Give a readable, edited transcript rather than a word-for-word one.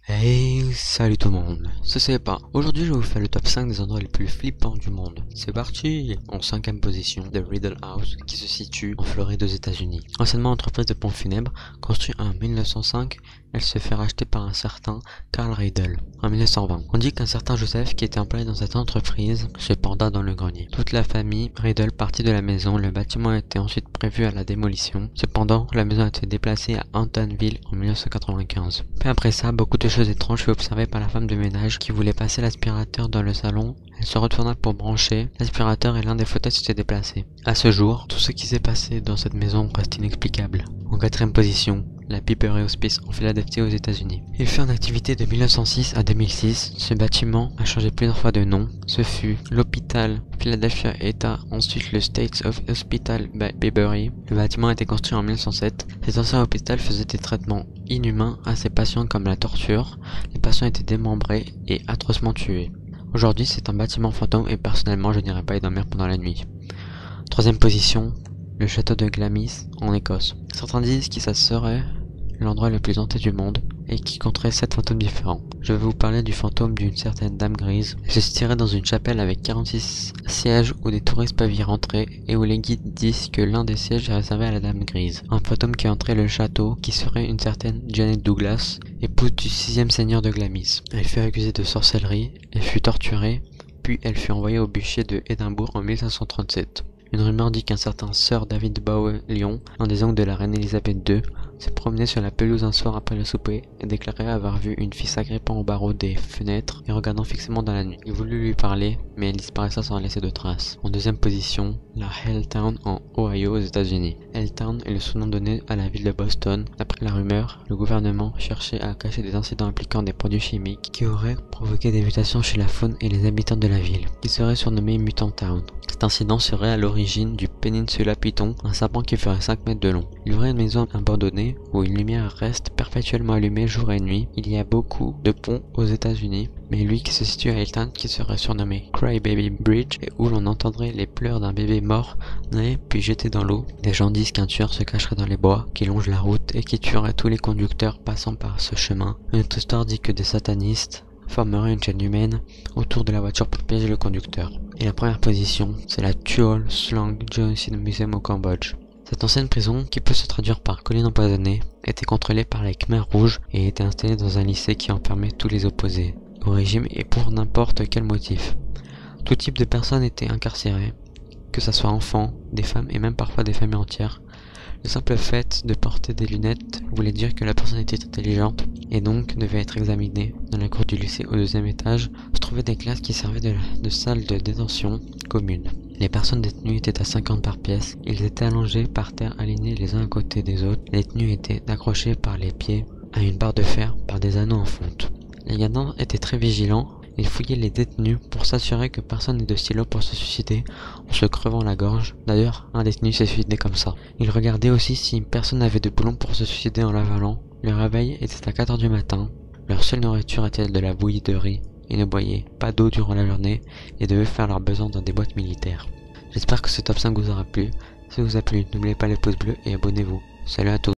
Hey, salut tout le monde, ce c'est pas. Aujourd'hui je vais vous faire le top 5 des endroits les plus flippants du monde. C'est parti. En 5ème position, The Riddle House, qui se situe en Floride aux États-Unis. Anciennement entreprise de pompes funèbres, construite en 1905, elle se fait racheter par un certain Carl Riddle en 1920. On dit qu'un certain Joseph, qui était employé dans cette entreprise, se penda dans le grenier. Toute la famille Riddle partit de la maison, le bâtiment a été ensuite prévu à la démolition. Cependant, la maison a été déplacée à Hamptonville en 1995. Puis après ça, beaucoup de choses étranges furent observées par la femme de ménage qui voulait passer l'aspirateur dans le salon. Elle se retourna pour brancher l'aspirateur et l'un des fauteuils s'était déplacé. À ce jour, tout ce qui s'est passé dans cette maison reste inexplicable. En 4ème position, la Piperry Hospice en Philadelphie aux États-Unis. Il fut en activité de 1906 à 2006. Ce bâtiment a changé plusieurs fois de nom. Ce fut l'hôpital Philadelphia Eta, ensuite le States of Hospital by Piperry. Le bâtiment a été construit en 1907. Cet ancien hôpital faisait des traitements inhumains à ses patients comme la torture. Les patients étaient démembrés et atrocement tués. Aujourd'hui, c'est un bâtiment fantôme et personnellement, je n'irai pas y dormir pendant la nuit. 3ème position, le château de Glamis en Écosse. Certains disent que ça serait l'endroit le plus hanté du monde et qui compterait 7 fantômes différents. Je vais vous parler du fantôme d'une certaine dame grise. Elle se situerait dans une chapelle avec 46 sièges où des touristes peuvent y rentrer et où les guides disent que l'un des sièges est réservé à la dame grise. Un fantôme qui entrait le château qui serait une certaine Janet Douglas, épouse du 6e seigneur de Glamis. Elle fut accusée de sorcellerie et fut torturée, puis elle fut envoyée au bûcher de Édimbourg en 1537. Une rumeur dit qu'un certain Sir David Bowe-Lyon, un des oncles de la reine Elisabeth II, s'est promené sur la pelouse un soir après le souper et déclarait avoir vu une fille s'agrippant au barreau des fenêtres et regardant fixement dans la nuit. Il voulut lui parler, mais elle disparaissa sans laisser de traces. En 2ème position, la Helltown en Ohio aux États-Unis. Helltown est le surnom donné à la ville de Boston. D'après la rumeur, le gouvernement cherchait à cacher des incidents impliquant des produits chimiques qui auraient provoqué des mutations chez la faune et les habitants de la ville, qui serait surnommé Mutant Town. Cet incident serait à l'origine du Peninsula Python, un serpent qui ferait 5 mètres de long. Il y aurait une maison abandonnée où une lumière reste perpétuellement allumée jour et nuit. Il y a beaucoup de ponts aux États-Unis, mais lui qui se situe à Helltown qui serait surnommé Cry Baby Bridge et où l'on entendrait les pleurs d'un bébé mort né puis jeté dans l'eau. Les gens disent qu'un tueur se cacherait dans les bois qui longent la route et qui tuerait tous les conducteurs passant par ce chemin. Une autre histoire dit que des satanistes formeraient une chaîne humaine autour de la voiture pour piéger le conducteur. Et la première position, c'est la Tuol Sleng Genocide Museum au Cambodge. Cette ancienne prison, qui peut se traduire par colline empoisonnée, était contrôlée par les Khmers rouges et était installée dans un lycée qui enfermait tous les opposés au régime et pour n'importe quel motif. Tout type de personnes étaient incarcérées, que ce soit enfants, des femmes et même parfois des familles entières. Le simple fait de porter des lunettes voulait dire que la personne était intelligente et donc devait être examinée. Dans la cour du lycée au 2e étage se trouvaient des classes qui servaient de salle de détention commune. Les personnes détenues étaient à 50 par pièce. Ils étaient allongés par terre alignés les uns à côté des autres. Les détenus étaient accrochés par les pieds à une barre de fer par des anneaux en fonte. Les gardiens étaient très vigilants. Ils fouillaient les détenus pour s'assurer que personne n'ait de stylo pour se suicider en se crevant la gorge. D'ailleurs, un détenu s'est suicidé comme ça. Ils regardaient aussi si personne n'avait de boulon pour se suicider en l'avalant. Le réveil était à 4 h du matin. Leur seule nourriture était de la bouillie de riz. Ils ne boyaient pas d'eau durant la journée et devaient faire leurs besoins dans des boîtes militaires. J'espère que ce top 5 vous aura plu. Si vous a plu, n'oubliez pas le pouce bleu et abonnez-vous. Salut à tous.